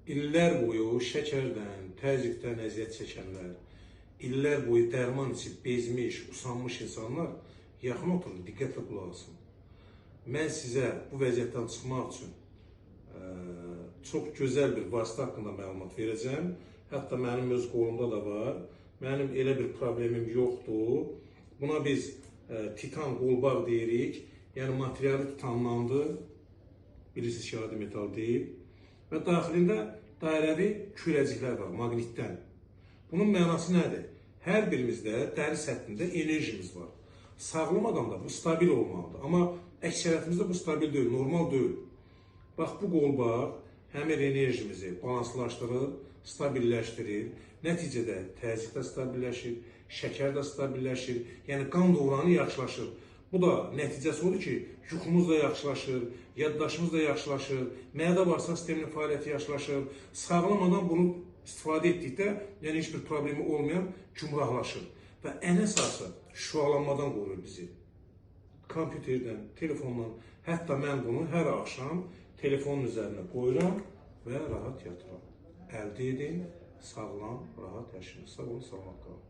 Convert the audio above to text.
İllər boyu şəkərdən, təzyiqdən əziyyət çəkənlər, illər boyu dərman içib bezmiş, usanmış insanlar yaxın oturun, diqqətlə qulaq asın. Mən sizə bu vəziyyətdən çıxmaq üçün çox gözəl bir vasitə haqqında məlumat verəcəm. Hətta mənim öz qolumda da var. Mənim elə bir problemim yoxdur. Buna biz titan qolbaq deyirik. Yəni materialı titanlandı. Bilirsiniz ki, adi metal deyil. Və daxilində dairəvi kürəciklər var, maqnitdən. Bunun mənası nədir? Hər birimizdə dəri səthində enerjimiz var. Sağlam adamda bu stabil olmalıdır. Amma əksəriyyətimizdə bu stabil deyil, normal deyil. Bax, bu qolbaq həmin enerjimizi balanslaşdırır, stabilləşdirir. Nəticədə təzyiq də stabilləşir, şəkər də stabilləşir, yəni qan dövranı yaxşılaşır. Bu da nəticəsi odur ki, yuxumuz da yaxşılaşır, yaddaşımız da yaxşılaşır, mədə-bağırsaq sisteminin fəaliyyəti yaxşılaşır. Sağlam adam bunu istifadə etdikdə, yəni heç bir problemi olmayan gümrahlaşır. Və ən əsası şüalanmadan qoruyur bizi. Kompüterdən, telefondan, hətta mən bunu hər axşam telefonun üzərinə qoyuram və rahat yatıram. Əldə edin, sağlam, rahat yaşayın. Sağ olun, salamat qalın.